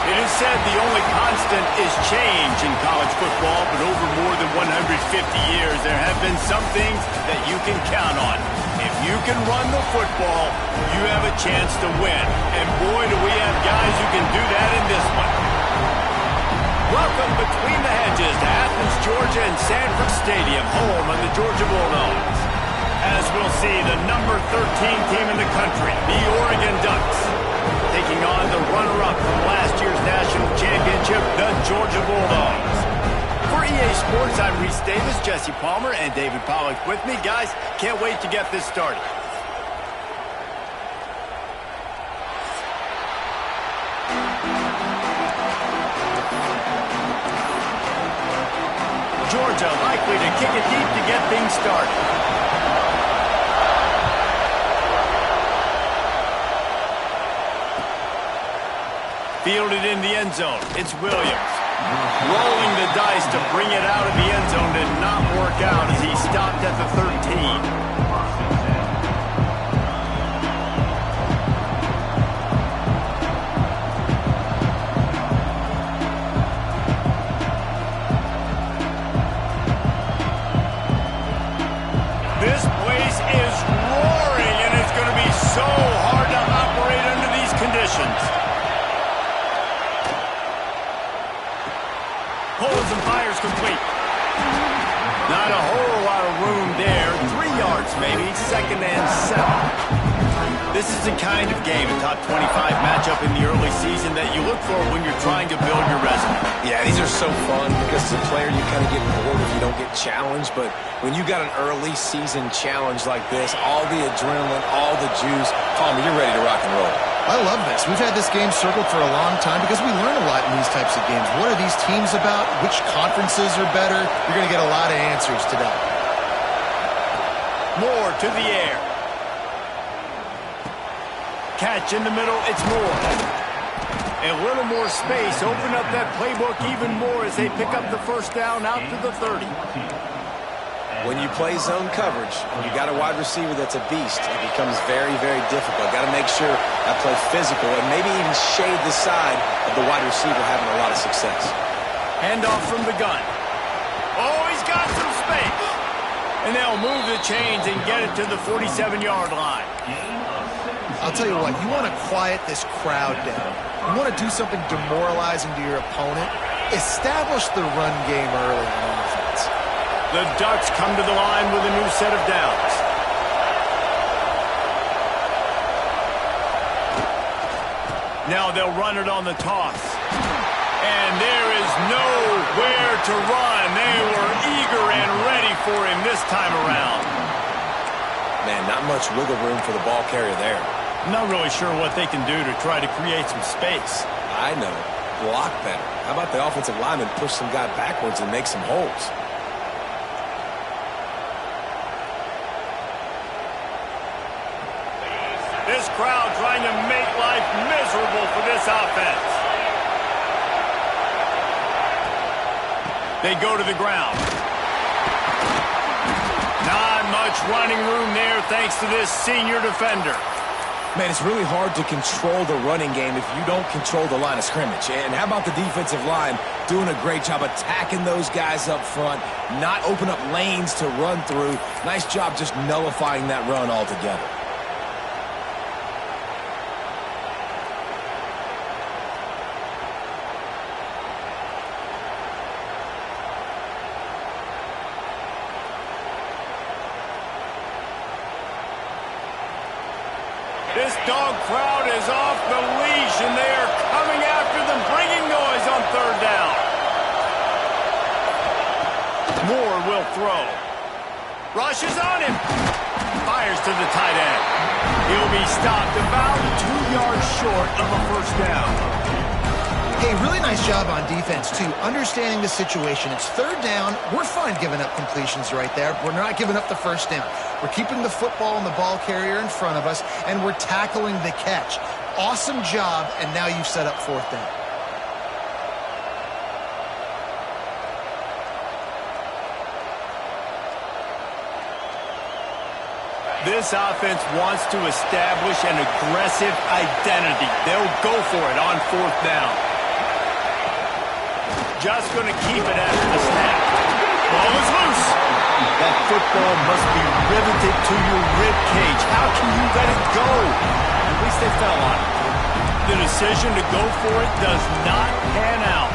It is said the only constant is change in college football, but over more than 150 years, there have been some things that you can count on. If you can run the football, you have a chance to win. And boy, do we have guys who can do that in this one. Welcome between the hedges to Athens, Georgia and Sanford Stadium, home of the Georgia Bulldogs. As we'll see, the number 13 team in the country, the Oregon Ducks, taking on the runner-up from last year's national championship, the Georgia Bulldogs. For EA Sports, I'm Reese Davis, Jesse Palmer, and David Pollack with me. Guys, can't wait to get this started. Georgia likely to kick it deep to get things started. Fielded in the end zone. It's Williams. Rolling the dice to bring it out of the end zone did not work out as he stopped at the 13. This place is roaring, and it's going to be so hard to operate under these conditions. Pulls and fires complete. Not a whole lot of room there. 3 yards maybe. 2nd and 7. This is the kind of game, a top 25 matchup in the early season, that you look for when you're trying to build your resume. Yeah, these are so fun because as a player you kind of get bored if you don't get challenged. But when you got an early season challenge like this, all the adrenaline, all the juice, Palmer, you're ready to rock and roll. I love this. We've had this game circled for a long time because we learn a lot in these types of games. What are these teams about? Which conferences are better? You're going to get a lot of answers today. Moore to the air. Catch in the middle, it's Moore. A little more space, open up that playbook even more as they pick up the first down out to the 30. When you play zone coverage, you got a wide receiver that's a beast. It becomes very, very difficult. Got to make sure I play physical and maybe even shade the side of the wide receiver having a lot of success. Handoff from the gun. Oh, he's got some space. And they'll move the chains and get it to the 47-yard line. I'll tell you what, you want to quiet this crowd down. You want to do something demoralizing to your opponent. Establish the run game early on offense. The Ducks come to the line with a new set of downs. Now they'll run it on the toss. And there is nowhere to run. They were eager and ready for him this time around. Man, not much wiggle room for the ball carrier there. I'm not really sure what they can do to try to create some space. I know. Block better. How about the offensive lineman push some guy backwards and make some holes? This crowd trying to make life miserable for this offense. They go to the ground. Not much running room there thanks to this senior defender. Man, it's really hard to control the running game if you don't control the line of scrimmage. And how about the defensive line doing a great job attacking those guys up front, not open up lanes to run through. Nice job just nullifying that run altogether. This dog crowd is off the leash, and they are coming after them, bringing noise on 3rd down. Moore will throw. Rushes on him. Fires to the tight end. He'll be stopped about 2 yards short of a first down. Hey, really nice job on defense, too. Understanding the situation. It's 3rd down. We're fine giving up completions right there. We're not giving up the first down. We're keeping the football and the ball carrier in front of us, and we're tackling the catch. Awesome job, and now you've set up 4th down. This offense wants to establish an aggressive identity. They'll go for it on 4th down. just going to keep it after the snap. Ball is loose. That football must be riveted to your rib cage. How can you let it go? At least they fell on it. The decision to go for it does not pan out.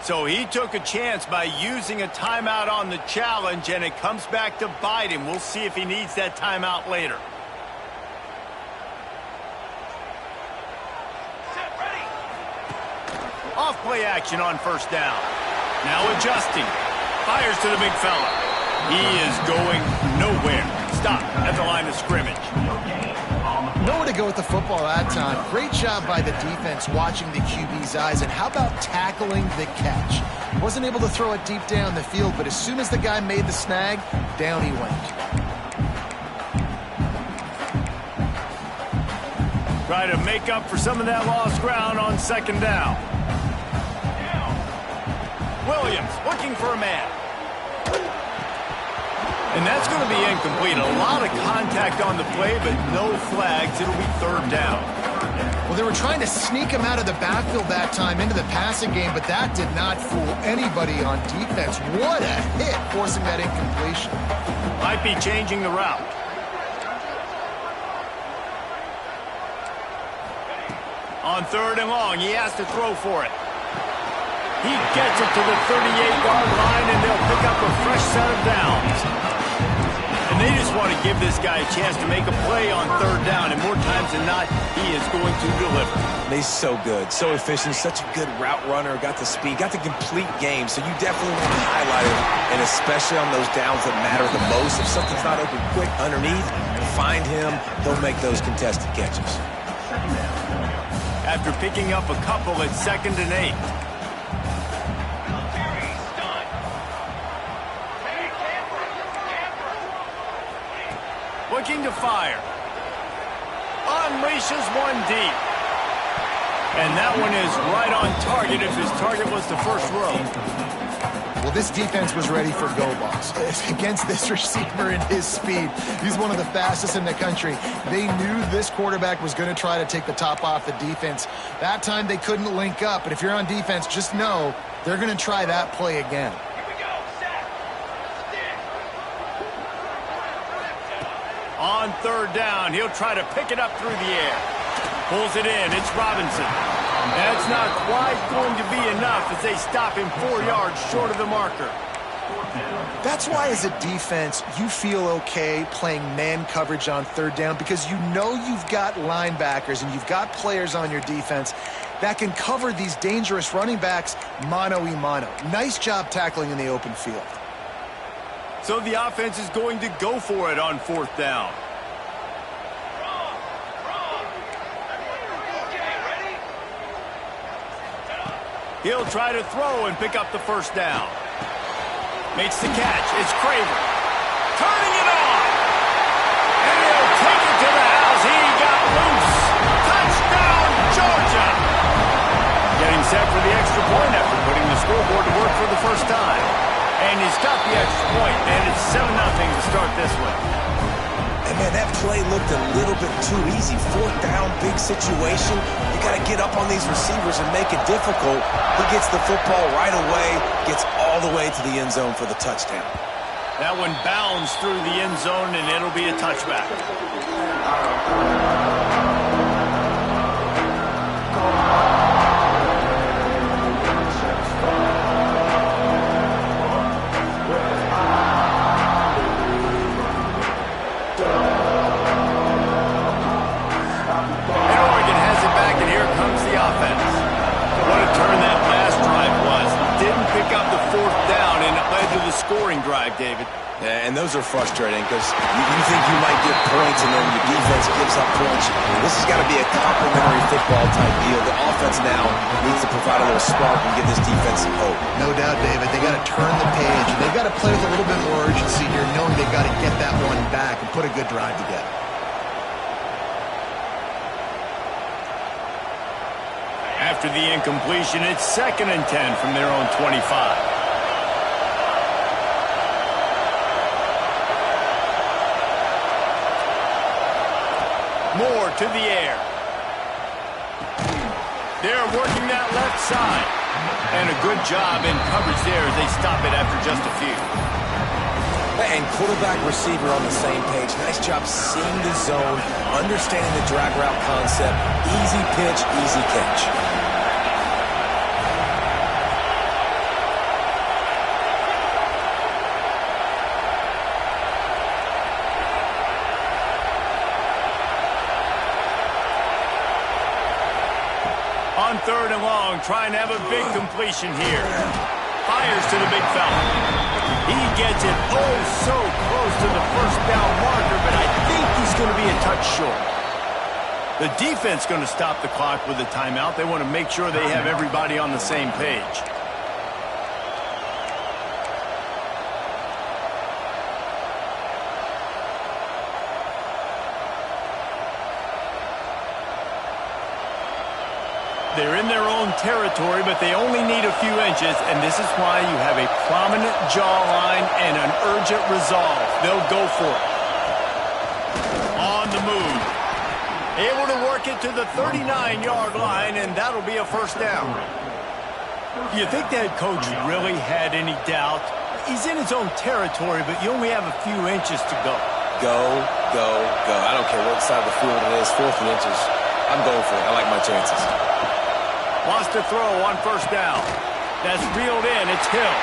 So he took a chance by using a timeout on the challenge, and it comes back to bite him. We'll see if he needs that timeout later. Set, ready. Off play action on first down. Now adjusting. Fires to the big fella. He is going nowhere. Stop at the line of scrimmage. Nowhere to go with the football that time. Great job by the defense watching the QB's eyes. And how about tackling the catch? Wasn't able to throw it deep down the field, but as soon as the guy made the snag, down he went. Try to make up for some of that lost ground on second down. Williams looking for a man. And that's going to be incomplete. A lot of contact on the play, but no flags. It'll be third down. Well, they were trying to sneak him out of the backfield that time into the passing game, but that did not fool anybody on defense. What a hit, forcing that incompletion. Might be changing the route. On third and long, he has to throw for it. He gets it to the 38-yard line, and they'll pick up a fresh set of downs. And they just want to give this guy a chance to make a play on third down, and more times than not, he is going to deliver. He's so good, so efficient, such a good route runner, got the speed, got the complete game, so you definitely want to highlight him, and especially on those downs that matter the most. If something's not open quick underneath, find him, he'll make those contested catches. After picking up a couple at 2nd and 8. Looking to fire. Unleashes one deep. And that one is right on target if his target was the first row. Well, this defense was ready for go balls. Against this receiver and his speed, he's one of the fastest in the country. They knew this quarterback was going to try to take the top off the defense. That time they couldn't link up, but if you're on defense, just know they're going to try that play again. On third down, he'll try to pick it up through the air. Pulls it in. It's Robinson. That's not quite going to be enough as they stop him 4 yards short of the marker. That's why, as a defense, you feel okay playing man coverage on third down, because you know you've got linebackers and you've got players on your defense that can cover these dangerous running backs mano-a-mano. Nice job tackling in the open field. So the offense is going to go for it on 4th down. He'll try to throw and pick up the first down. Makes the catch. It's Craver. Turning it on. And he'll take it to the house. He got loose. Touchdown, Georgia. Getting set for the extra point after putting the scoreboard to work for the first time. And he's got the extra point, and it's 7-0 to start this one. And man, that play looked a little bit too easy. 4th down, big situation. You got to get up on these receivers and make it difficult. He gets the football right away, gets all the way to the end zone for the touchdown. That one bounds through the end zone, and it'll be a touchback. Scoring drive, David. Yeah, and those are frustrating because you think you might get points and then your defense gives up points. This has got to be a complementary football type deal. The offense now needs to provide a little spark and give this defense some hope. No doubt, David. They got to turn the page, and they've got to play with a little bit more urgency here, knowing they've got to get that one back and put a good drive together. After the incompletion, it's 2nd and 10 from their own 25. Moore to the air. They're working that left side. And a good job in coverage there as they stop it after just a few. And quarterback, receiver on the same page. Nice job seeing the zone, understanding the drag route concept. Easy pitch, easy catch. On 3rd and long, trying to have a big completion here. Fires to the big fella. He gets it so close to the first down marker, but I think he's going to be a touch short. The defense going to stop the clock with a timeout. They want to make sure they have everybody on the same page. They're in their own territory, but they only need a few inches, and this is why you have a prominent jawline and an urgent resolve. They'll go for it. On the move. Able to work it to the 39-yard line, and that'll be a first down. You think that coach really had any doubt? He's in his own territory, but you only have a few inches to go. Go, go, go. I don't care what side of the field it is, 4th and inches. I'm going for it. I like my chances. Wants to throw on first down. That's reeled in. It's Hill.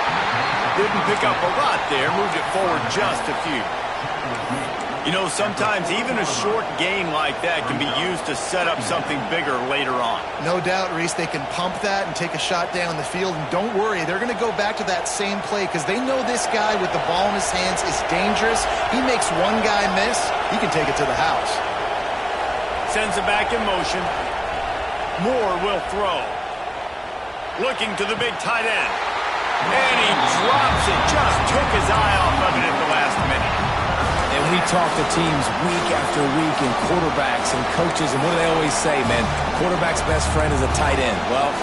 Didn't pick up a lot there. Moved it forward just a few. You know, sometimes even a short gain like that can be used to set up something bigger later on. No doubt, Reese, they can pump that and take a shot down the field. And don't worry, they're going to go back to that same play because they know this guy with the ball in his hands is dangerous. He makes one guy miss, he can take it to the house. Sends it back in motion. Moore will throw. Looking to the big tight end. And he drops it. Just took his eye off of it at the last minute. And we talk to teams week after week and quarterbacks and coaches, and what do they always say, man? Quarterback's best friend is a tight end. Well,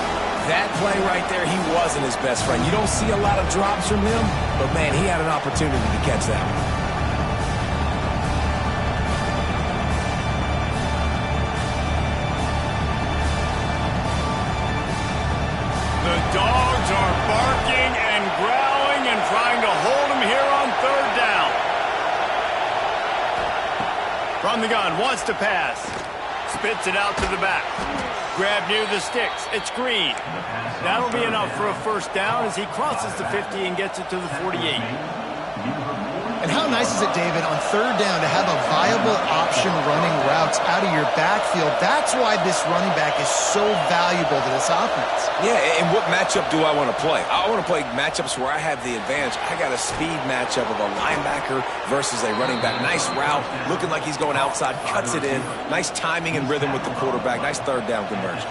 that play right there, he wasn't his best friend. You don't see a lot of drops from him, but, man, he had an opportunity to catch that one. Dogs are barking and growling and trying to hold him here on 3rd down. From the gun, wants to pass. Spits it out to the back. Grab near the sticks. It's Green. That'll be enough for a first down as he crosses the 50 and gets it to the 48. And how nice is it, David, on 3rd down to have a viable option running routes out of your backfield? That's why this running back is so valuable to this offense. Yeah, and what matchup do I want to play? I want to play matchups where I have the advantage. I got a speed matchup of a linebacker versus a running back. Nice route, looking like he's going outside, cuts it in. Nice timing and rhythm with the quarterback. Nice 3rd down conversion.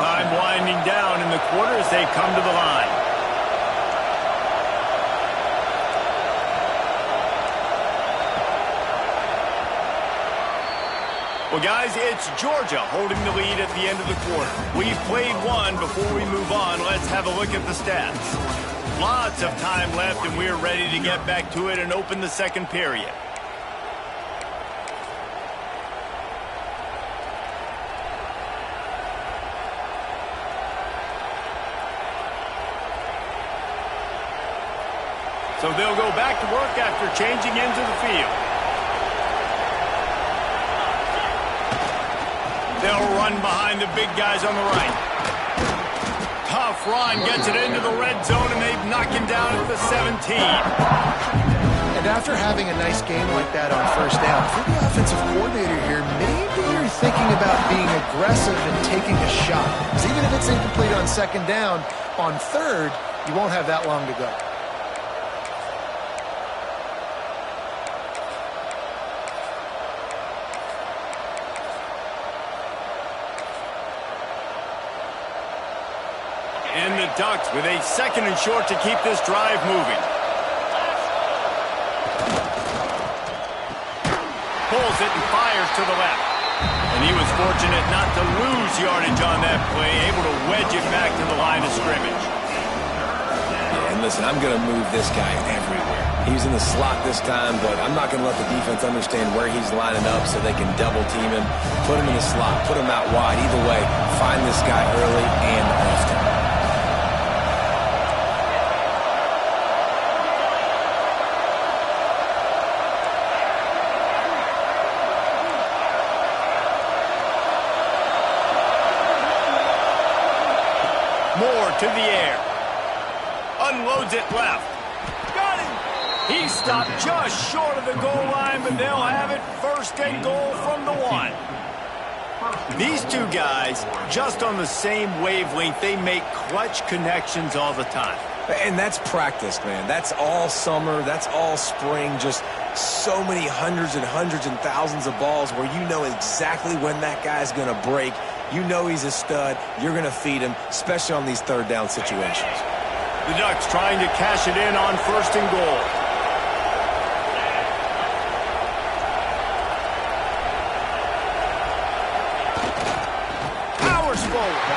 Time winding down in the quarter as they come to the line. Well, guys, it's Georgia holding the lead at the end of the quarter. We've played one. Before we move on, let's have a look at the stats. Lots of time left, and we're ready to get back to it and open the 2nd period. So they'll go back to work after changing into the field. They'll run behind the big guys on the right. Tough run, gets it into the red zone, and they've knocked him down at the 17. And after having a nice game like that on 1st down, for the offensive coordinator here, maybe you're thinking about being aggressive and taking a shot. Because even if it's incomplete on 2nd down, on 3rd, you won't have that long to go. And the Ducks with a 2nd and short to keep this drive moving. Pulls it and fires to the left. And he was fortunate not to lose yardage on that play, able to wedge it back to the line of scrimmage. Yeah, and listen, I'm going to move this guy everywhere. He's in the slot this time, but I'm not going to let the defense understand where he's lining up so they can double team him, put him in the slot, put him out wide. Either way, find this guy early and often. Moore to the air. Unloads it left. Got him. He stopped just short of the goal line, but they'll have it first and goal from the 1. These two guys, just on the same wavelength, they make clutch connections all the time. And that's practice, man. That's all summer. That's all spring. Just so many hundreds and thousands of balls where you know exactly when that guy's going to break. You know he's a stud. You're going to feed him, especially on these third down situations. The Ducks trying to cash it in on first and goal. Powers forward.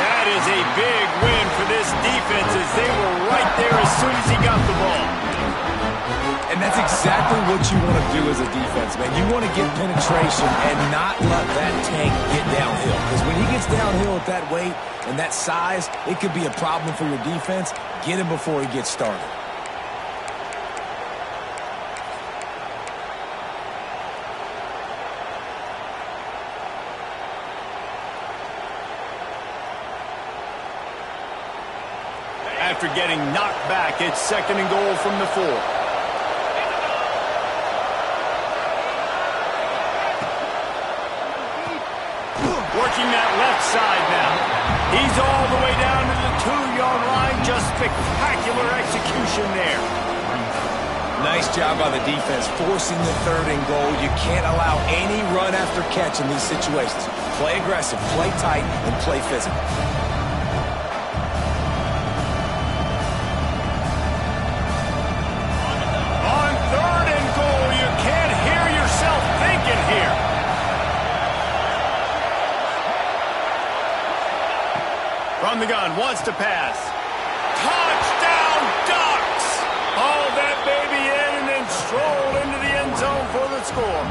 That is a big win for this defense as they were right there as soon as he got the ball. And that's exactly what you want to do as a defense, man. You want to get penetration and not let that tank get downhill. Because when he gets downhill at that weight and that size, it could be a problem for your defense. Get him before he gets started. After getting knocked back, it's second and goal from the 4. Working that left side now. He's all the way down to the 2-yard line. Just spectacular execution there. Nice job by the defense forcing the third and goal. You can't allow any run after catch in these situations. Play aggressive, play tight, and play physical. On third and goal, you can't hear yourself thinking here. From the gun, wants to pass. Touchdown, Ducks! Haul that baby in and then stroll into the end zone for the score.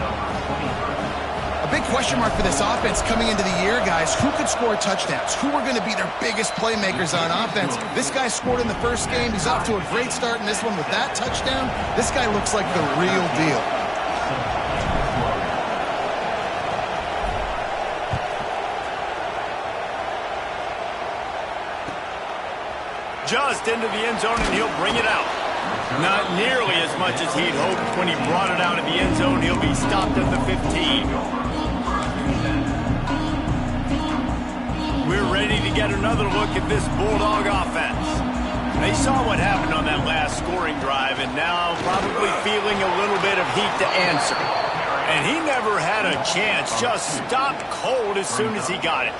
A big question mark for this offense coming into the year, guys. Who could score touchdowns? Who are going to be their biggest playmakers on offense? This guy scored in the first game. He's off to a great start in this one with that touchdown. This guy looks like the real deal. Just into the end zone, and he'll bring it out. Not nearly as much as he'd hoped when he brought it out of the end zone. He'll be stopped at the 15. We're ready to get another look at this Bulldog offense. They saw what happened on that last scoring drive, and now probably feeling a little bit of heat to answer. And he never had a chance, just stopped cold as soon as he got it.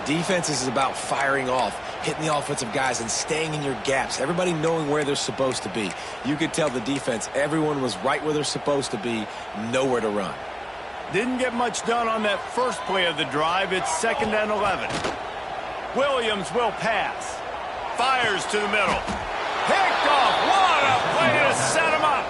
Defense is about firing off, hitting the offensive guys and staying in your gaps. Everybody knowing where they're supposed to be. You could tell the defense, everyone was right where they're supposed to be, nowhere to run. Didn't get much done on that first play of the drive. It's second and 11. Williams will pass. Fires to the middle. Picked off. What a play to set him up.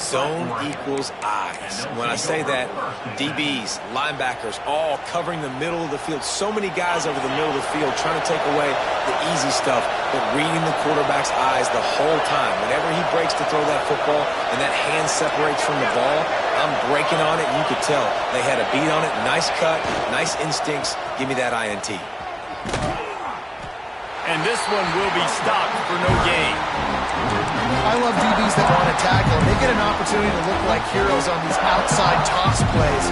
Zone equals eyes. When I say that, DBs, linebackers, all covering the middle of the field. So many guys over the middle of the field trying to take away the easy stuff, but reading the quarterback's eyes the whole time. Whenever he breaks to throw that football and that hand separates from the ball, I'm breaking on it, and you could tell they had a beat on it. Nice cut, nice instincts. Give me that INT. And this one will be stopped for no gain. I love DBs that want to tackle. They get an opportunity to look like heroes on these outside toss plays.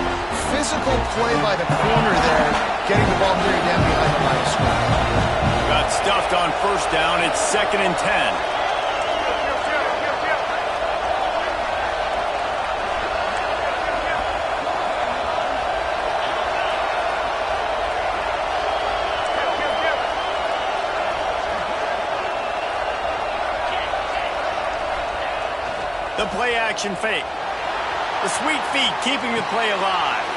Physical play by the corner there, getting the ball carried down behind the line of scrimmage. Got stuffed on first down. It's second and 10. The play action fake. The sweet feet keeping the play alive.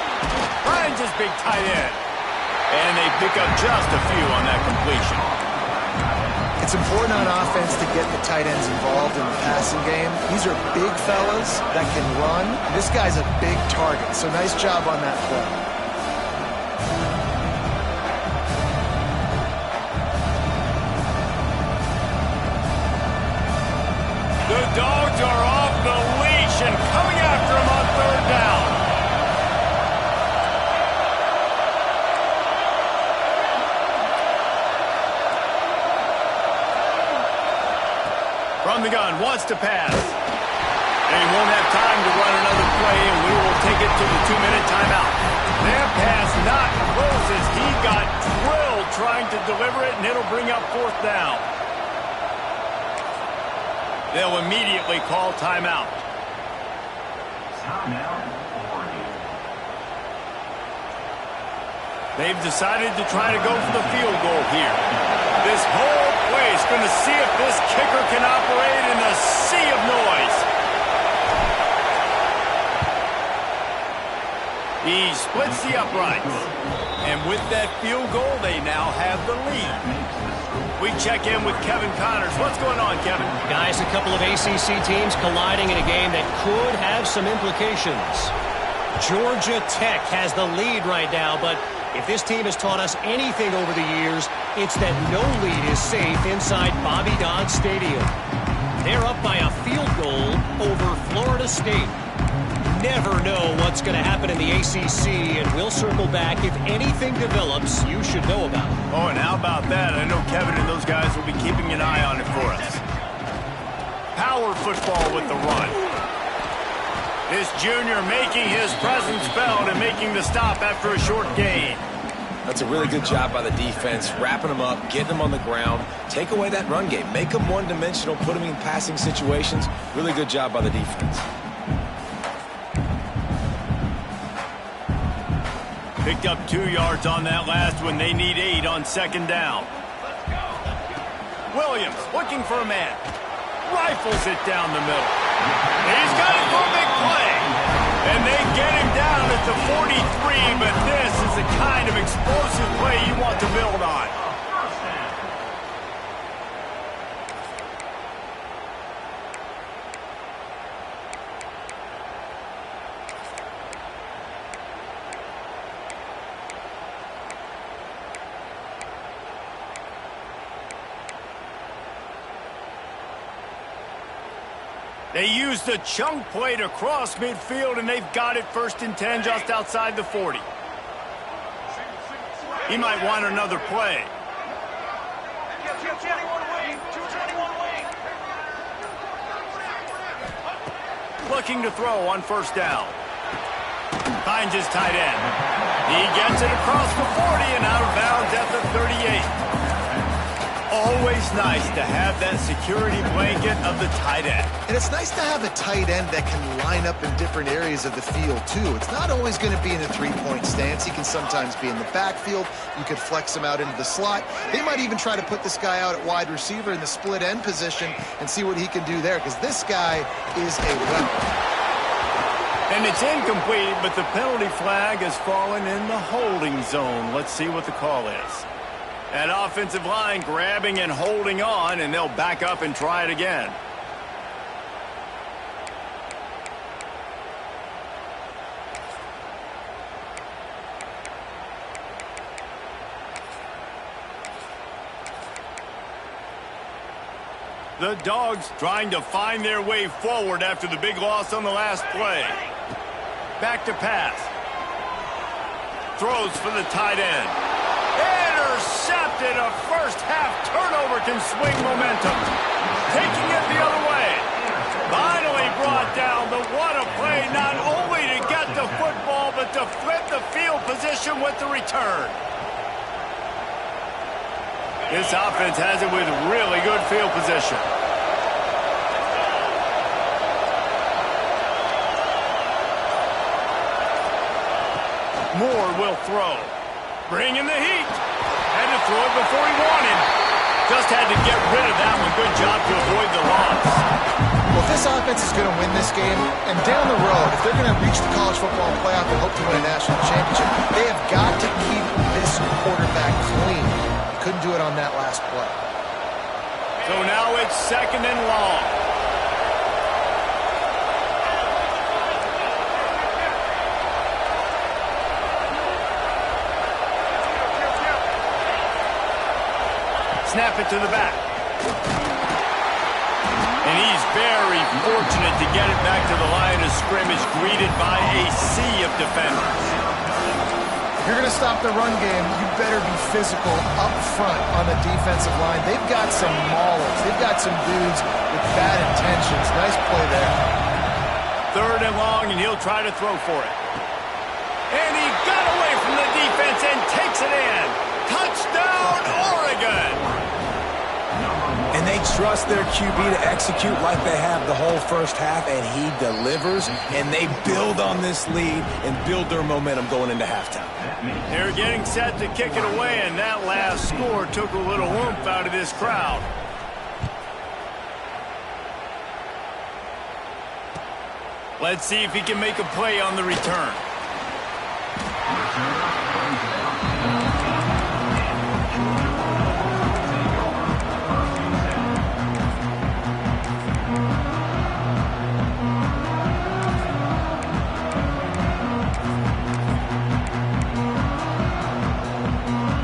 finds his big tight end. And they pick up just a few on that completion. It's important on offense to get the tight ends involved in the passing game. These are big fellas that can run. This guy's a big target, so nice job on that play. The Dogs are off the leash and coming after him on third down. From the gun, wants to pass. And he won't have time to run another play, and we will take it to the 2-minute timeout. Their pass not close as he got drilled trying to deliver it, and it'll bring up fourth down. They'll immediately call timeout. They've decided to try to go for the field goal here. This whole place going to see if this kicker can operate in a sea of noise. He splits the uprights. And with that field goal, they now have the lead. We check in with Kevin Connors. What's going on, Kevin? Guys, a couple of ACC teams colliding in a game that could have some implications. Georgia Tech has the lead right now, but if this team has taught us anything over the years, it's that no lead is safe inside Bobby Dodd Stadium. They're up by a field goal over Florida State. Never know what's going to happen in the ACC, and we'll circle back if anything develops you should know about. Oh, and how about that? I know Kevin and those guys will be keeping an eye on it for us. Power football with the run. This junior making his presence felt and making the stop after a short gain. That's a really good job by the defense, wrapping them up, getting them on the ground. Take away that run game. Make them one-dimensional, put them in passing situations. Really good job by the defense. Picked up 2 yards on that last one. They need 8 on second down. Williams looking for a man. Rifles it down the middle. He's got it for a big play. And they get him down at the 43, but this is the kind of explosive play you want to build on. They used the chunk play to cross midfield, and they've got it 1st and 10 just outside the 40. He might want another play. Looking to throw on 1st down. Finds his tight end. He gets it across the 40 and out of bounds at the 38. Always nice to have that security blanket of the tight end. And it's nice to have a tight end that can line up in different areas of the field, too. It's not always going to be in a three-point stance. He can sometimes be in the backfield. You could flex him out into the slot. They might even try to put this guy out at wide receiver in the split end position and see what he can do there, because this guy is a weapon. And it's incomplete, but the penalty flag has fallen in the holding zone. Let's see what the call is. That offensive line grabbing and holding on, and they'll back up and try it again. The Dogs trying to find their way forward after the big loss on the last play. Back to pass. Throws for the tight end. Intercepted. A first-half turnover can swing momentum. Taking it the other way. Finally brought down. But what a play, not only to get the football, but to flip the field position with the return. This offense has it with really good field position. Moore will throw. Bringing the heat. Had to throw it before he wanted. Just had to get rid of that one. Good job to avoid the loss. Well, if this offense is going to win this game, and down the road, if they're going to reach the college football playoff and hope to win a national championship, they have got to keep this quarterback clean. Couldn't do it on that last play. So now it's 2nd and long. Snap it to the back. And he's very fortunate to get it back to the line of scrimmage, greeted by a sea of defenders. If you're going to stop the run game, you better be physical up front on the defensive line. They've got some maulers. They've got some dudes with bad intentions. Nice play there. 3rd and long, and he'll try to throw for it. And he got away from the defense and takes it in. Touchdown, Oregon! And they trust their QB to execute like they have the whole first half, and he delivers, and they build on this lead and build their momentum going into halftime. They're getting set to kick it away, and that last score took a little oomph out of this crowd. Let's see if he can make a play on the return.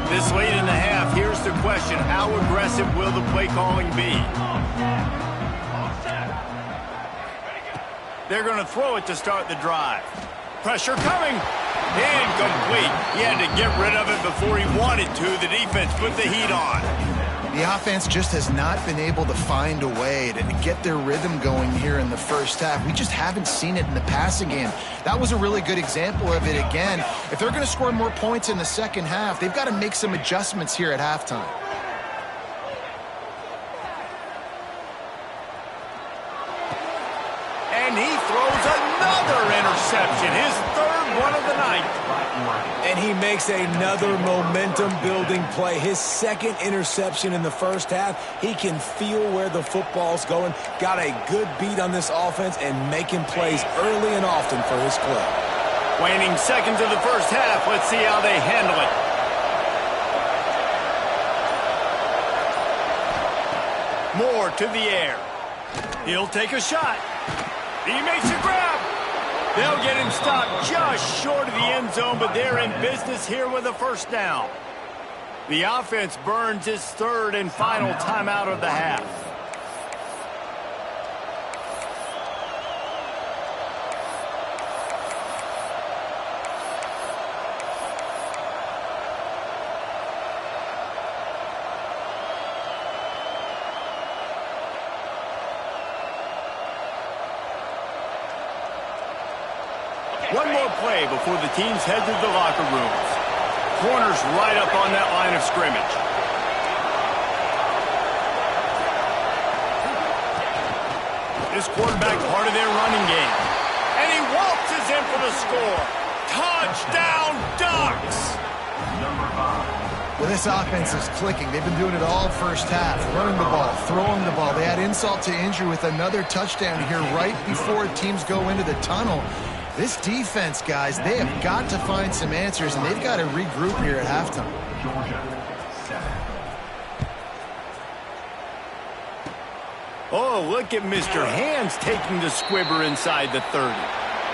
This late in the half, here's the question: how aggressive will the play calling be? They're going to throw it to start the drive. Pressure coming. Incomplete. He had to get rid of it before he wanted to. The defense put the heat on. The offense just has not been able to find a way to get their rhythm going here in the first half. We just haven't seen it in the passing game. That was a really good example of it again. If they're going to score more points in the second half, they've got to make some adjustments here at halftime. And he throws another interception, his 3rd one of the night. And he makes another momentum-building play. His 2nd interception in the first half. He can feel where the football's going. Got a good beat on this offense and making plays early and often for his club. Waning seconds of the first half. Let's see how they handle it. Moore to the air. He'll take a shot. He makes a grab. They'll get him stopped just short of the end zone, but they're in business here with a first down. The offense burns its 3rd and final timeout of the half. One more play before the teams head to the locker rooms. Corners right up on that line of scrimmage. This quarterback part of their running game. And he waltzes in for the score. Touchdown, Ducks! Well, this offense is clicking. They've been doing it all first half. Running the ball, throwing the ball. They had insult to injury with another touchdown here right before teams go into the tunnel. This defense, guys, they have got to find some answers, and they've got to regroup here at halftime. Oh, look at Mr. Hands taking the squibber inside the 30.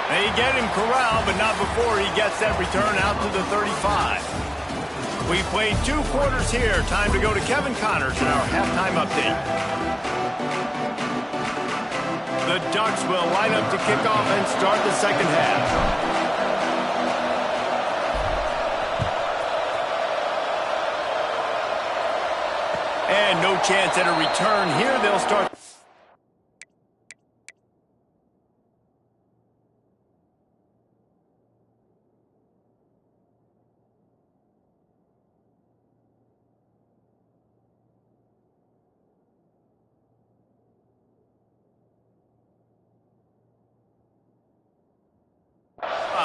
They get him corralled, but not before he gets that return out to the 35. We played 2 quarters here. Time to go to Kevin Connors in our halftime update. The Ducks will line up to kick off and start the second half. And no chance at a return here. They'll start.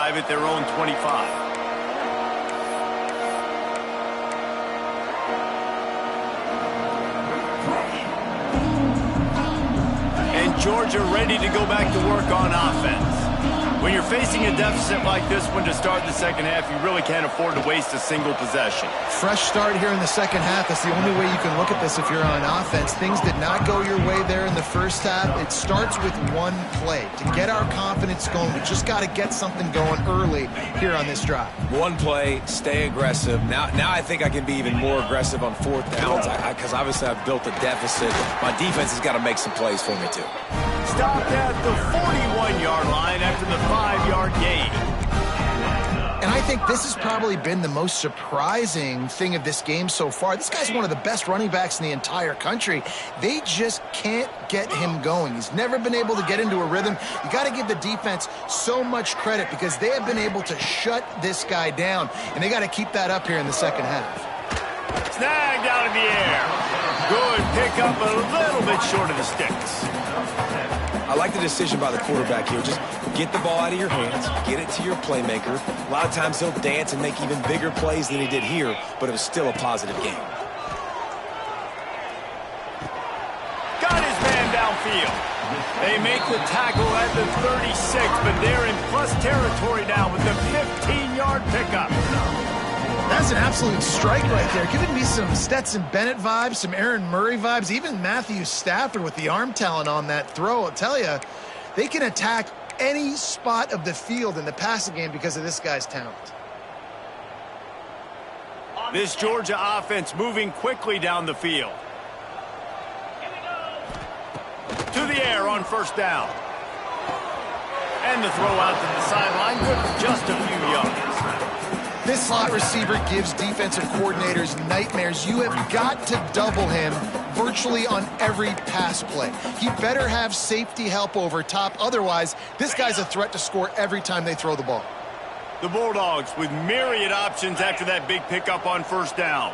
At their own 25. And Georgia ready to go back to work on offense. When you're facing a deficit like this one to start the second half, you really can't afford to waste a single possession. Fresh start here in the second half. That's the only way you can look at this if you're on offense. Things did not go your way there in the first half. It starts with one play. To get our confidence going, we just got to get something going early here on this drive. One play, stay aggressive. Now I think I can be even more aggressive on fourth downs because obviously I've built a deficit. My defense has got to make some plays for me too. Stopped at the 41-yard line after the 5-yard gain. And I think this has probably been the most surprising thing of this game so far. This guy's one of the best running backs in the entire country. They just can't get him going. He's never been able to get into a rhythm. You got to give the defense so much credit because they have been able to shut this guy down, and they got to keep that up here in the second half. Snagged out of the air. Good pickup, a little bit short of the sticks. I like the decision by the quarterback here. Just get the ball out of your hands, get it to your playmaker. A lot of times he'll dance and make even bigger plays than he did here, but it was still a positive game. Got his man downfield. They make the tackle at the 36, but they're in plus territory now with the 15-yard pickup. That's an absolute strike right there. Giving me some Stetson Bennett vibes, some Aaron Murray vibes, even Matthew Stafford with the arm talent on that throw. I'll tell you, they can attack any spot of the field in the passing game because of this guy's talent. This Georgia offense moving quickly down the field. To the air on first down. And the throw out to the sideline, good for just a few yards. This slot receiver gives defensive coordinators nightmares. You have got to double him virtually on every pass play. He better have safety help over top. Otherwise, this guy's a threat to score every time they throw the ball. The Bulldogs with myriad options after that big pickup on first down.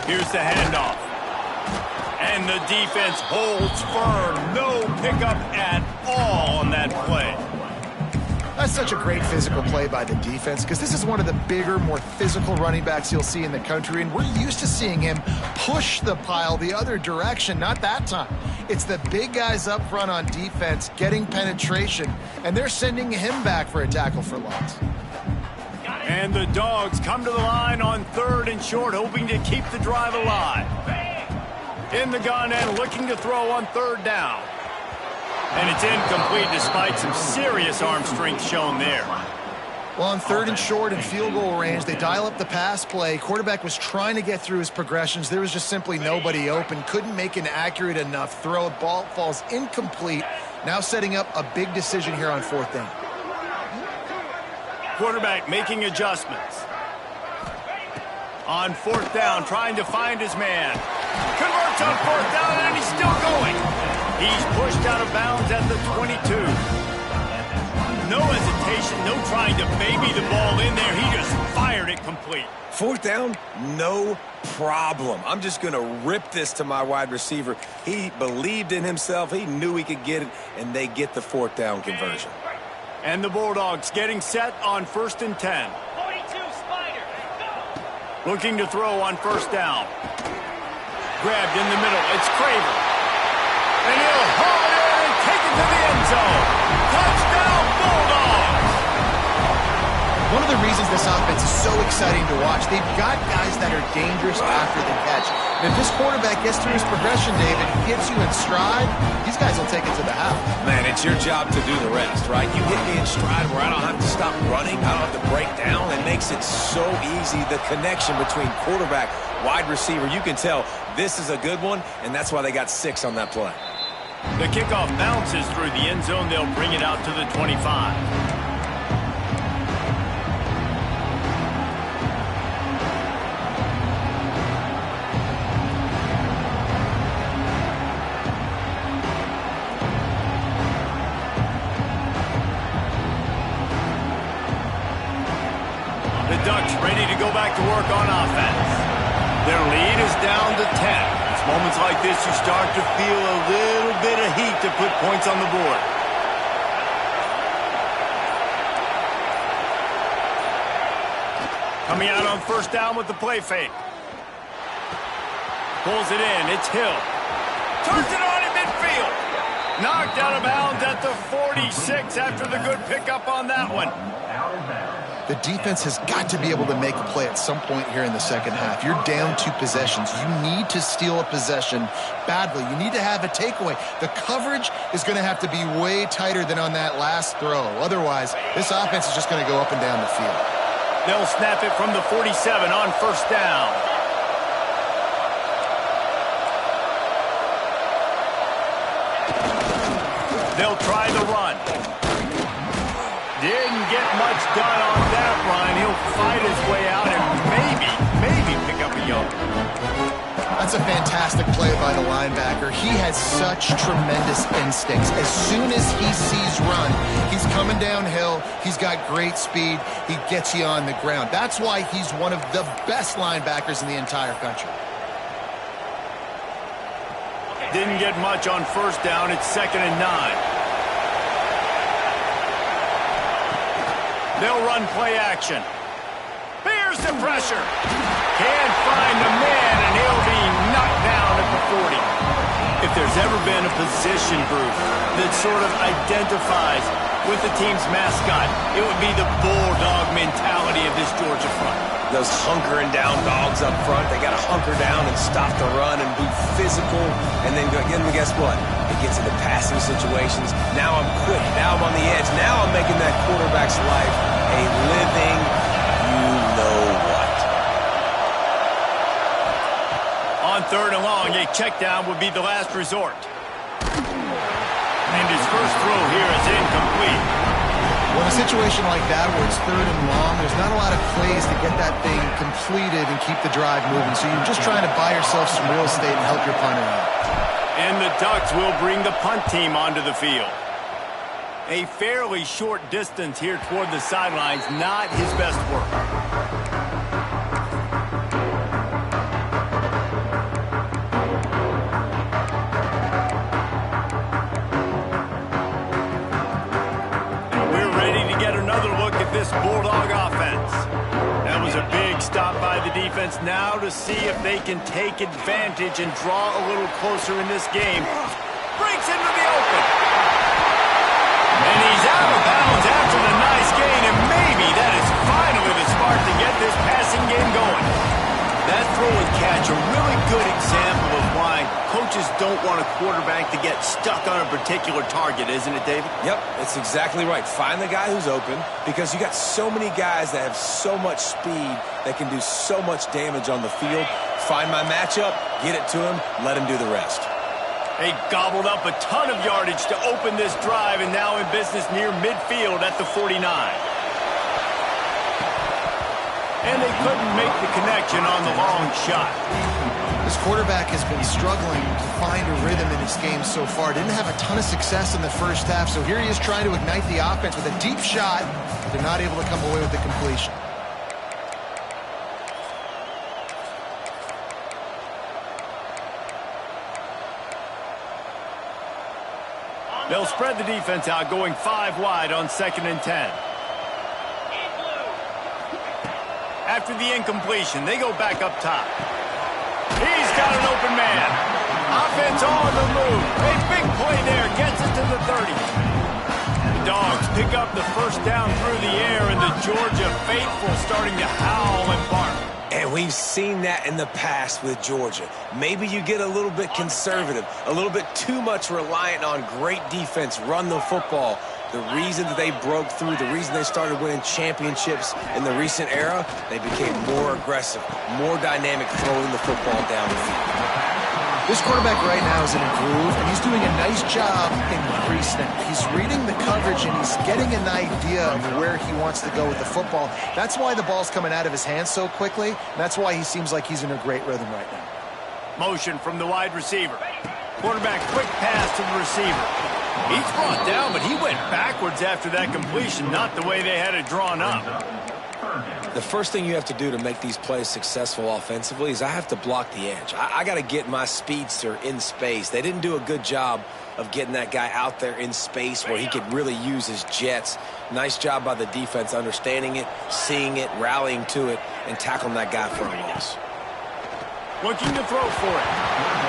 Here's the handoff. And the defense holds firm. No pickup at all on that play. That's such a great physical play by the defense because this is one of the bigger, more physical running backs you'll see in the country, and we're used to seeing him push the pile the other direction. Not that time. It's the big guys up front on defense getting penetration, and they're sending him back for a tackle for loss. And the Dogs come to the line on 3rd and short, hoping to keep the drive alive. In the gun and looking to throw on 3rd down. And it's incomplete despite some serious arm strength shown there. Well, on 3rd and short and field goal range, they dial up the pass play. Quarterback was trying to get through his progressions. There was just simply nobody open. Couldn't make an accurate enough throw. Ball falls incomplete. Now setting up a big decision here on 4th down. Quarterback making adjustments. On 4th down, trying to find his man. Converts on 4th down, and he's still going. He's pushed out of bounds at the 22. No hesitation, no trying to baby the ball in there. He just fired it complete. 4th down, no problem. I'm just going to rip this to my wide receiver. He believed in himself. He knew he could get it, and they get the 4th down conversion. And the Bulldogs getting set on 1st and 10. 42 Spider. Looking to throw on 1st down. Grabbed in the middle. It's Craver. And he'll haul it in and take it to the end zone. Touchdown, Bulldogs! One of the reasons this offense is so exciting to watch, they've got guys that are dangerous after the catch. And if this quarterback gets through his progression, David, gets you in stride, these guys will take it to the house. Man, it's your job to do the rest, right? You hit me in stride where I don't have to stop running, I don't have to break down. It makes it so easy, the connection between quarterback, wide receiver. You can tell this is a good one, and that's why they got 6 on that play. The kickoff bounces through the end zone. They'll bring it out to the 25. The Ducks ready to go back to work on offense. Their lead is down to 10. It's moments like this you start to feel a little bit of heat to put points on the board. Coming out on 1st down with the play fake. Pulls it in. It's Hill. Turns it on in midfield. Knocked out of bounds at the 46 after the good pickup on that one. The defense has got to be able to make a play at some point here in the second half. You're down 2 possessions. You need to steal a possession badly. You need to have a takeaway. The coverage is going to have to be way tighter than on that last throw. Otherwise, this offense is just going to go up and down the field. They'll snap it from the 47 on first down. They'll try the run. Didn't get much done on that run. He'll fight his way out and maybe pick up a yard. That's a fantastic play by the linebacker. He has such tremendous instincts. As soon as he sees run, he's coming downhill. He's got great speed. He gets you on the ground. That's why he's one of the best linebackers in the entire country. Didn't get much on first down. It's 2nd and 9. They'll run play action. Bears the pressure. Can't find the man, and he'll be knocked down at the 40. If there's ever been a position group that sort of identifies with the team's mascot, it would be the bulldog mentality of this Georgia front. Those hunkering down dogs up front, they got to hunker down and stop the run and be physical. And then guess what? It gets into passing situations. Now I'm quick. Now I'm on the edge. Now I'm making that quarterback's life a living you-know-what. On 3rd and long, a check down would be the last resort. And his first throw here is incomplete. Well, in a situation like that where it's 3rd and long, there's not a lot of plays to get that thing completed and keep the drive moving. So you're just trying to buy yourself some real estate and help your punter out. And the Ducks will bring the punt team onto the field. A fairly short distance here toward the sidelines, not his best work. This Bulldog offense. That was a big stop by the defense. Now to see if they can take advantage and draw a little closer in this game. Breaks into the open. And he's out of bounds after the nice gain, and maybe that is finally the spark to get this passing game going. That throw and catch, a really good example of why coaches don't want a quarterback to get stuck on a particular target, isn't it, David? Yep, it's exactly right. Find the guy who's open, because you got so many guys that have so much speed that can do so much damage on the field. Find my matchup, get it to him, let him do the rest. They gobbled up a ton of yardage to open this drive, and now in business near midfield at the 49. And they couldn't make the connection on the long shot. This quarterback has been struggling to find a rhythm in his game so far. Didn't have a ton of success in the first half, so here he is trying to ignite the offense with a deep shot. They're not able to come away with the completion. They'll spread the defense out, going 5 wide on 2nd and 10. After the incompletion, they go back up top. He's got an open man. Offense on the move. A big play there. Gets it to the 30. The Dogs pick up the first down through the air, and the Georgia faithful starting to howl and bark. And we've seen that in the past with Georgia. Maybe you get a little bit conservative, a little bit too much reliant on great defense, run the football. The reason that they broke through, the reason they started winning championships in the recent era, they became more aggressive, more dynamic throwing the football down the field. This quarterback right now is in a groove, and he's doing a nice job in pre-snap. He's reading the coverage, and he's getting an idea of where he wants to go with the football. That's why the ball's coming out of his hands so quickly, and that's why he seems like he's in a great rhythm right now. Motion from the wide receiver. Quarterback quick pass to the receiver. He's brought down, but he went backwards after that completion, not the way they had it drawn up. The first thing you have to do to make these plays successful offensively is I have to block the edge. I got to get my speedster in space. They didn't do a good job of getting that guy out there in space where he could really use his jets. Nice job by the defense understanding it, seeing it, rallying to it, and tackling that guy for a loss. looking to throw for it.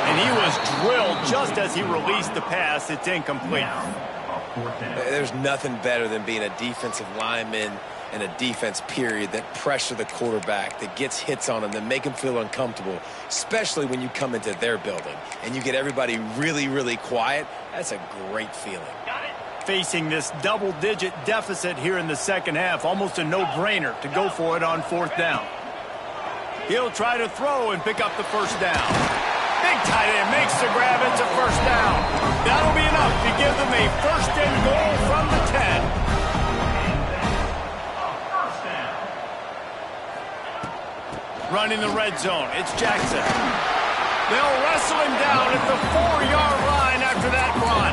And he was drilled just as he released the pass. It's incomplete. There's nothing better than being a defensive lineman and a defense period that pressure the quarterback, that gets hits on him, that make him feel uncomfortable, especially when you come into their building and you get everybody really, really quiet. That's a great feeling. Facing this double-digit deficit here in the second half, almost a no-brainer to go for it on fourth down. He'll try to throw and pick up the first down. Big tight end makes the grab. It's a first down. That'll be enough to give them a first and goal from the 10. Run in the red zone. It's Jackson. They'll wrestle him down at the 4-yard line after that run.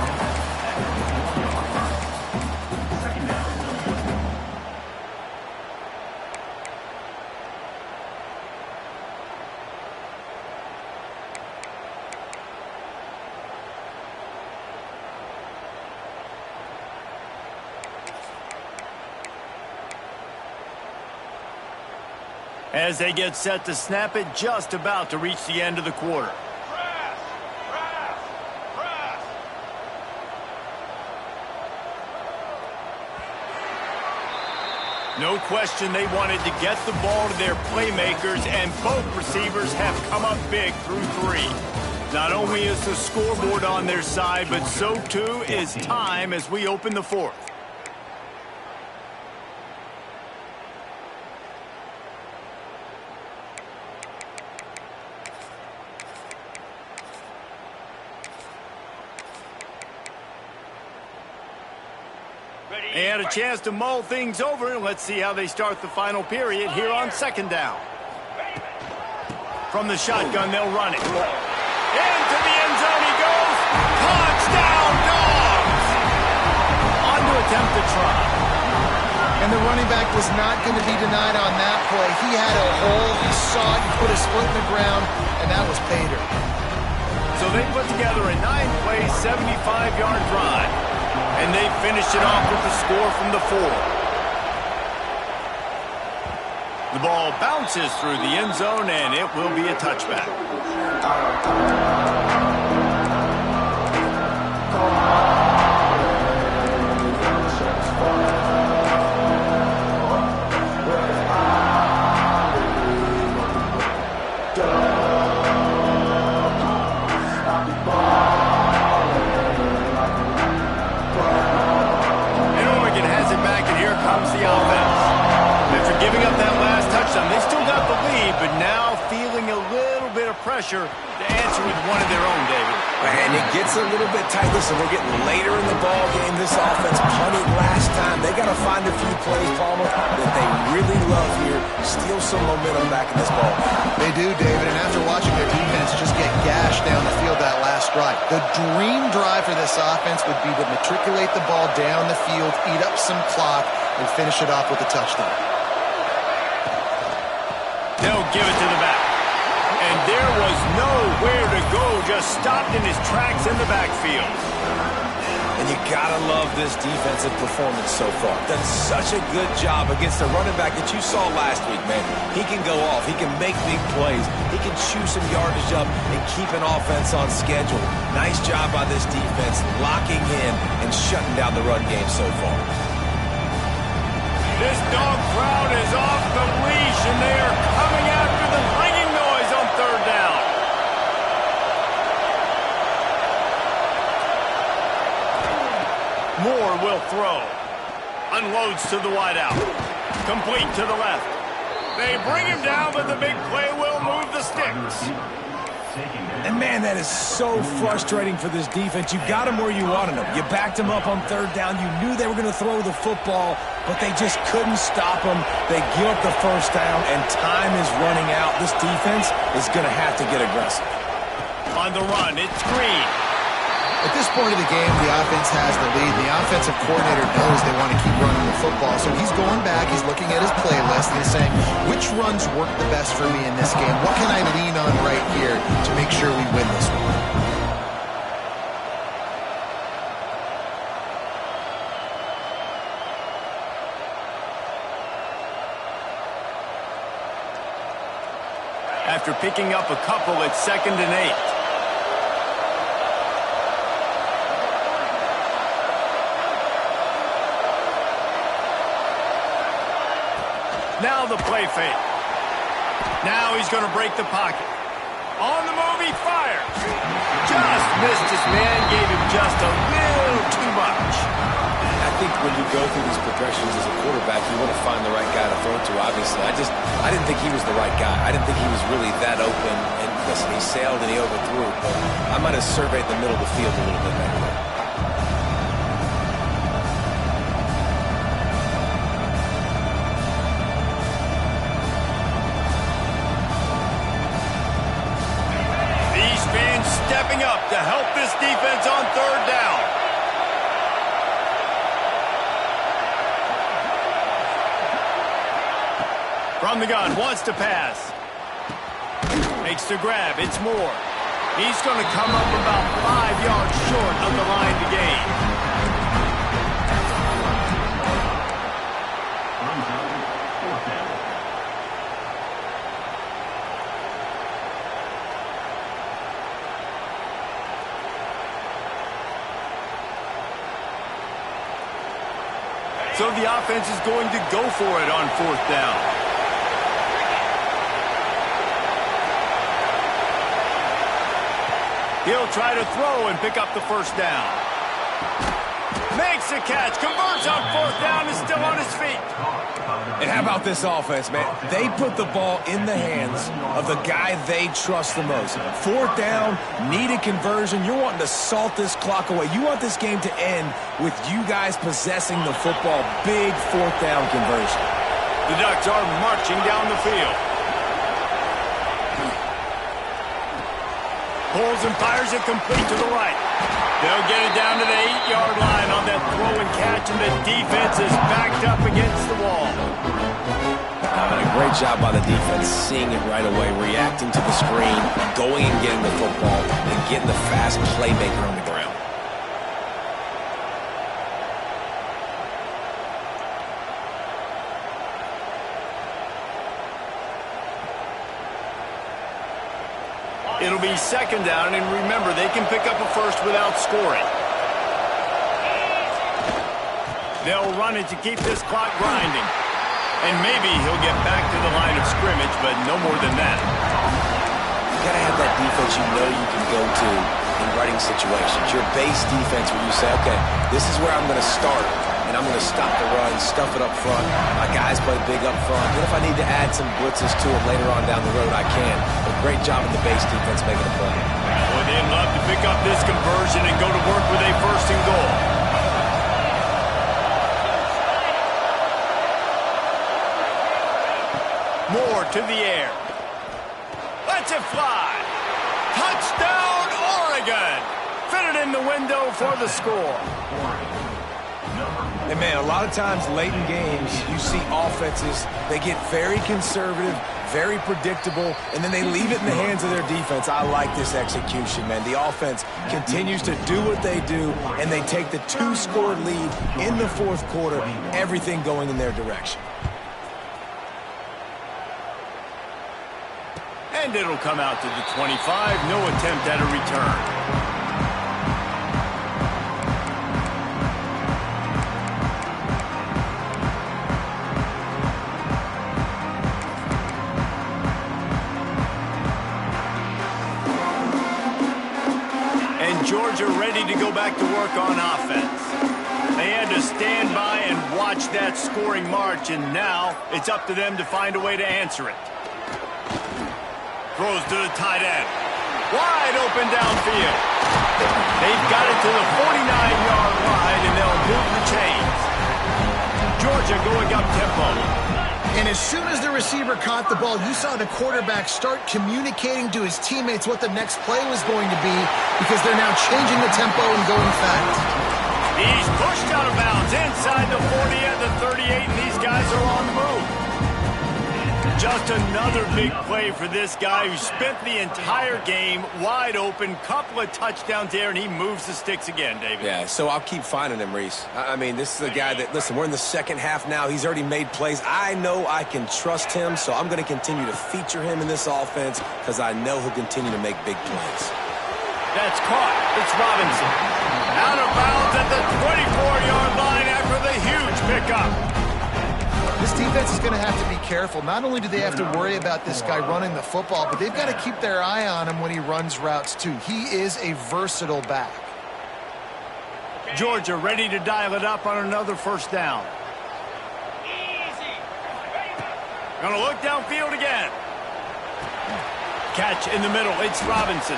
As they get set to snap it, just about to reach the end of the quarter. No question they wanted to get the ball to their playmakers, and both receivers have come up big through 3. Not only is the scoreboard on their side, but so too is time as we open the fourth. And a chance to mull things over. Let's see how they start the final period here on second down. From the shotgun, they'll run it. Into the end zone he goes. Touchdown, Dogs! On to attempt the try. And the running back was not going to be denied on that play. He had a hole. He saw it. He put his foot in the ground, and that was pay dirt. So they put together a 9-play, 75-yard drive. And they finished it off with the score from the 4. The ball bounces through the end zone, and it will be a touchback. Comes the offense. After giving up that last touchdown, they still got the lead, but now feeling a little bit of pressure to answer with one of their own, David. And it gets a little bit tight. Listen, we're getting later in the ball game. This offense punted last time. They got to find a few plays, Palmer, that they really love here. Steal some momentum back in this ball. They do, David, and after watching their defense just get gashed down the field that last drive, the dream drive for this offense would be to matriculate the ball down the field, eat up some clock, and finish it off with a touchdown. They'll give it to the back. And there was nowhere to go, just stopped in his tracks in the backfield. And you gotta love this defensive performance so far. Done such a good job against the running back that you saw last week, man. He can go off. He can make big plays. He can chew some yardage up and keep an offense on schedule. Nice job by this defense, locking in and shutting down the run game so far. This dog crowd is off the leash, and they are coming after the ringing noise on third down. Moore will throw. Unloads to the wideout. Complete to the left. They bring him down, but the big play will move the sticks. And, man, that is so frustrating for this defense. You got them where you wanted them. You backed them up on third down. You knew they were going to throw the football, but they just couldn't stop them. They give up the first down, and time is running out. This defense is going to have to get aggressive. On the run, it's Green. At this point of the game, the offense has the lead. The offensive coordinator knows they want to keep running the football, so he's going back, he's looking at his playlist, and he's saying, which runs work the best for me in this game? What can I lean on right here to make sure we win this one? after picking up a couple at 2nd and 8. Now the play fake. Now he's going to break the pocket. On the move, he fires. Just missed his man, gave him just a little too much. I think when you go through these progressions as a quarterback, you want to find the right guy to throw to, obviously. I didn't think he was the right guy. I didn't think he was really that open. And listen, he sailed and he overthrew it, but I might have surveyed the middle of the field a little bit better. These fans stepping up to help this defense on 3rd down. From the gun, wants to pass. Makes the grab, it's Moore. He's going to come up about 5 yards short of the line to gain. So the offense is going to go for it on 4th down. He'll try to throw and pick up the 1st down. Makes a catch, converts on 4th down, is still on his feet. And how about this offense, man? They put the ball in the hands of the guy they trust the most. 4th down, need a conversion. You're wanting to salt this clock away. You want this game to end with you guys possessing the football. Big 4th down conversion. The Ducks are marching down the field. Pulls and fires it complete to the right. They'll get it down to the 8-yard line on that throw and catch, and the defense is backed up against the wall. A great job by the defense, seeing it right away, reacting to the screen, going and getting the football, and getting the fast playmaker on the ground. It'll be 2nd down, and remember, they can pick up a 1st without scoring. They'll run it to keep this clock grinding. And maybe he'll get back to the line of scrimmage, but no more than that. You got to have that defense you know you can go to in running situations. Your base defense where you say, okay, this is where I'm going to start, and I'm going to stop the run, stuff it up front. My guys play big up front. Then if I need to add some blitzes to it later on down the road, I can. But great job in the base defense making a play. Well, they'd love to pick up this conversion and go to work with a 1st and goal. Moore to the air. Lets it fly. Touchdown, Oregon. Fitted in the window for the score. And, man, a lot of times late in games, you see offenses, they get very conservative, very predictable, and then they leave it in the hands of their defense. I like this execution, man. The offense continues to do what they do, and they take the 2-score lead in the 4th quarter, everything going in their direction. And it'll come out to the 25. No attempt at a return. Georgia ready to go back to work on offense. They had to stand by and watch that scoring march, and now it's up to them to find a way to answer it. Throws to the tight end. Wide open downfield. They've got it to the 49-yard line, and they'll move the chains. Georgia going up tempo. And as soon as the receiver caught the ball, you saw the quarterback start communicating to his teammates what the next play was going to be, because they're now changing the tempo and going fast. He's pushed out of bounds inside the 40 and the 38, and these guys are on the move. Just another big play for this guy who spent the entire game wide open. Couple of touchdowns there, and he moves the sticks again, David. Yeah, so I'll keep finding him, Reese. I mean, this is a guy that, listen, we're in the second half now. He's already made plays. I know I can trust him, so I'm going to continue to feature him in this offense because I know he'll continue to make big plays. That's caught. It's Robinson. Out of bounds at the 24-yard line after the huge pickup. This defense is going to have to be careful. Not only do they have to worry about this guy running the football, but they've got to keep their eye on him when he runs routes, too. He is a versatile back. Georgia ready to dial it up on another first down. Going to look downfield again. Catch in the middle. It's Robinson.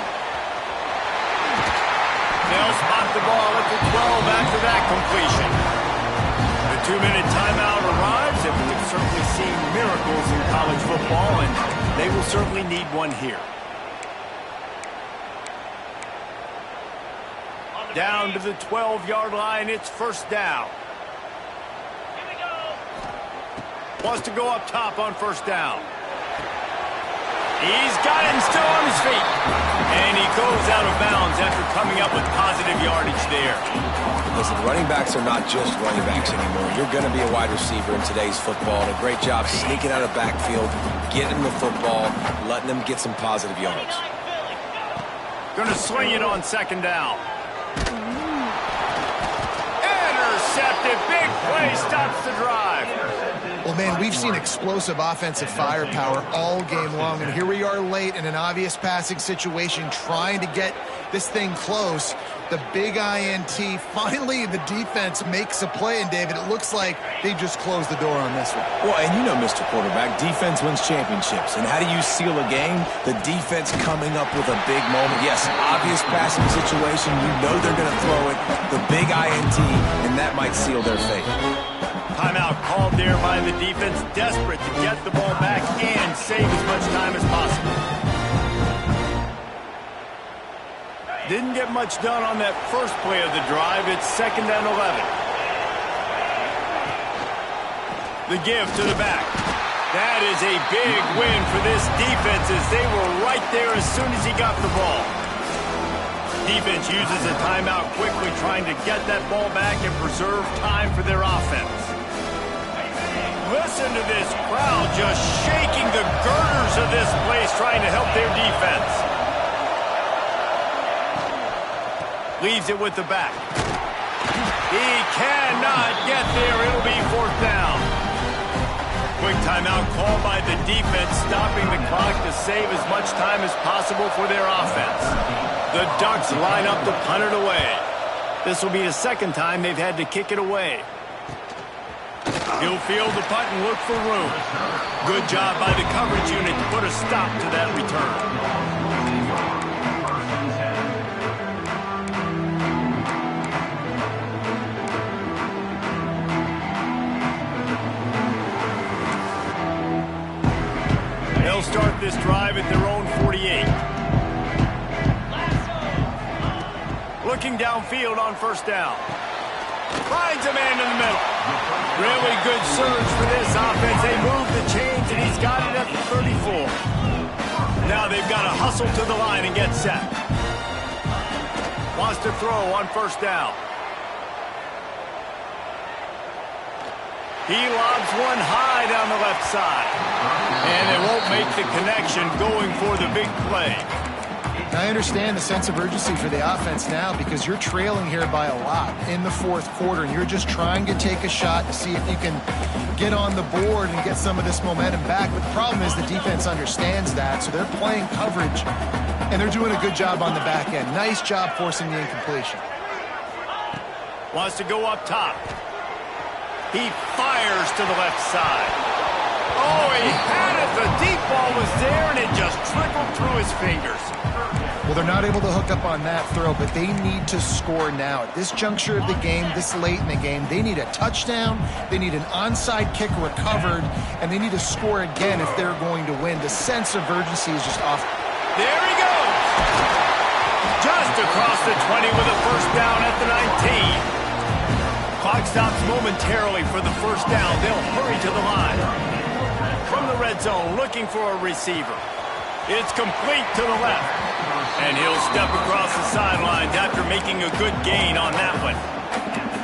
They'll spot the ball at the 12 after that completion. The 2-minute timeout arrives, and we've certainly seen miracles in college football, and they will certainly need one here. Down to the 12-yard line, it's first down. Here we go. Wants to go up top on first down. He's got him still on his feet. And he goes out of bounds after coming up with positive yardage there. Listen, running backs are not just running backs anymore. You're going to be a wide receiver in today's football. And a great job sneaking out of backfield, getting the football, letting them get some positive yards. Going to swing it on second down. Intercepted. Big play stops the drive. Well, man, we've seen explosive offensive firepower all game long, and here we are late in an obvious passing situation trying to get this thing close. The big INT, finally the defense makes a play, and David, it looks like they just closed the door on this one. Well, and you know, Mr. Quarterback, defense wins championships. And how do you seal a game? The defense coming up with a big moment. Yes, obvious passing situation. You know they're going to throw it. The big INT, and that might seal their fate. Timeout called there by the defense, desperate to get the ball back and save as much time as possible. Didn't get much done on that first play of the drive. It's second and 11. The give to the back. That is a big win for this defense as they were right there as soon as he got the ball. Defense uses a timeout quickly, trying to get that ball back and preserve time for their offense. Listen to this crowd just shaking the girders of this place, trying to help their defense. Leaves it with the back. He cannot get there. It'll be fourth down. Quick timeout called by the defense, stopping the clock to save as much time as possible for their offense. The Ducks line up to punt it away. This will be the second time they've had to kick it away. He'll field the punt and look for room. Good job by the coverage unit to put a stop to that return. They'll start this drive at their own 48. Looking downfield on first down. Finds a man in the middle. Really good surge for this offense. They move the chains, and he's got it at the 34. Now they've got to hustle to the line and get set. Wants to throw on first down. He lobs one high down the left side. And they won't make the connection going for the big play. I understand the sense of urgency for the offense now because you're trailing here by a lot in the fourth quarter, and you're just trying to take a shot to see if you can get on the board and get some of this momentum back. But the problem is the defense understands that, so they're playing coverage, and they're doing a good job on the back end. Nice job forcing the incompletion. Wants to go up top. He fires to the left side. Oh, he had it. The deep ball was there, and it just trickled through his fingers. Well, they're not able to hook up on that throw, but they need to score now. At this juncture of the game, this late in the game, they need a touchdown, they need an onside kick recovered, and they need to score again if they're going to win. The sense of urgency is just off. There he goes. Just across the 20 with a first down at the 19. Clock stops momentarily for the first down. They'll hurry to the line. from the red zone, looking for a receiver. It's complete to the left. And he'll step across the sidelines after making a good gain on that one.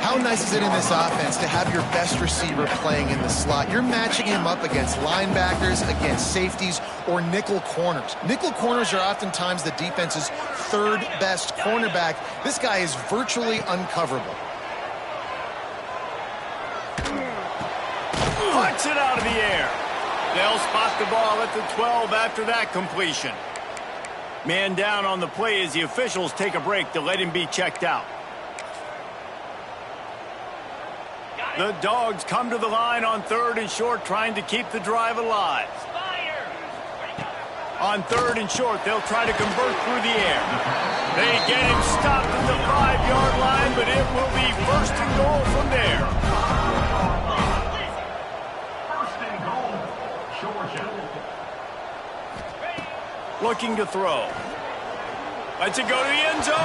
How nice is it in this offense to have your best receiver playing in the slot? You're matching him up against linebackers, against safeties, or nickel corners. Nickel corners are oftentimes the defense's third best cornerback. This guy is virtually uncoverable. Punts it out of the air. They'll spot the ball at the 12 after that completion. Man down on the play as the officials take a break to let him be checked out. The Dogs come to the line on 3rd and short, trying to keep the drive alive. On 3rd and short, they'll try to convert through the air. They get him stopped at the 5-yard line, but it will be 1st and goal from there. Looking to throw. Lets it go to the end zone.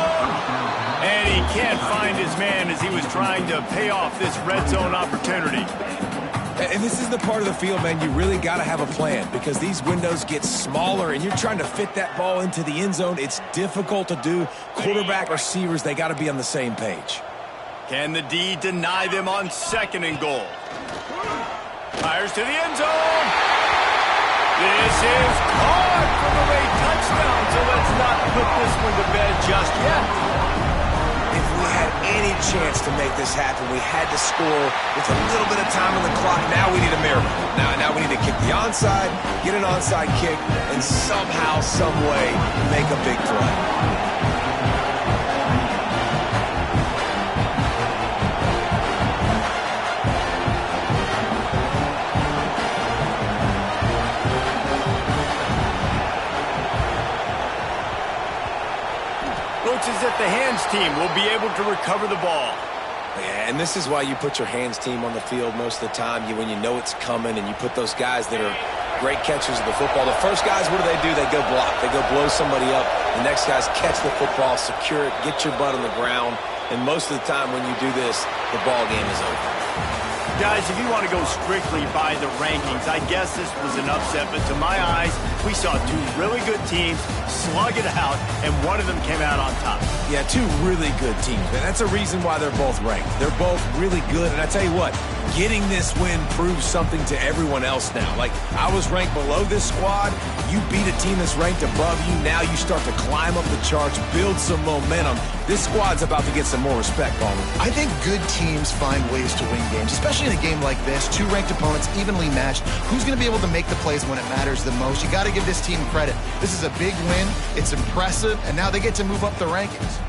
And he can't find his man as he was trying to pay off this red zone opportunity. And this is the part of the field, man, you really got to have a plan because these windows get smaller and you're trying to fit that ball into the end zone. It's difficult to do. Quarterback, receivers, they got to be on the same page. Can the D deny them on 2nd and goal? Fires to the end zone. This is caught for the late touchdown, so let's not put this one to bed just yet. If we had any chance to make this happen, we had to score with a little bit of time on the clock. Now we need a miracle. Now we need to kick the onside, get an onside kick, and somehow, some way, make a big play. Looks as if the hands team will be able to recover the ball. Yeah, and this is why you put your hands team on the field most of the time. When you know it's coming and you put those guys that are great catchers of the football. The first guys, what do? They go block. They go blow somebody up. The next guys catch the football, secure it, get your butt on the ground. And most of the time when you do this, the ball game is over. Guys, if you want to go strictly by the rankings, I guess this was an upset, but to my eyes, we saw 2 really good teams slug it out, and one of them came out on top. Yeah, 2 really good teams, man. That's a reason why they're both ranked. They're both really good, and I tell you what, getting this win proves something to everyone else now. Like, I was ranked below this squad. You beat a team that's ranked above you. Now you start to climb up the charts, build some momentum. This squad's about to get some more respect, Palmer. I think good teams find ways to win games, especially in a game like this. 2 ranked opponents, evenly matched. Who's going to be able to make the plays when it matters the most? You got to give this team credit. This is a big win. It's impressive, and now they get to move up the rankings.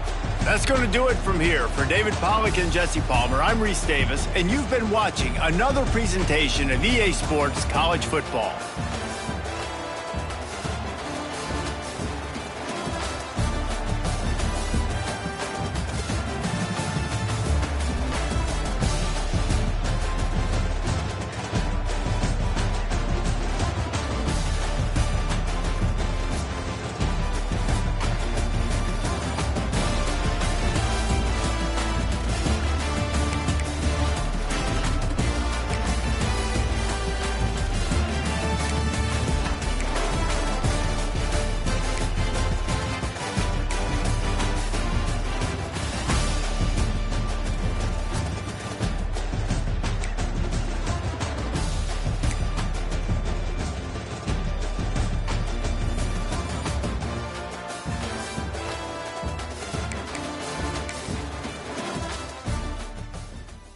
That's going to do it from here. For David Pollack and Jesse Palmer, I'm Reese Davis, and you've been watching another presentation of EA Sports College Football.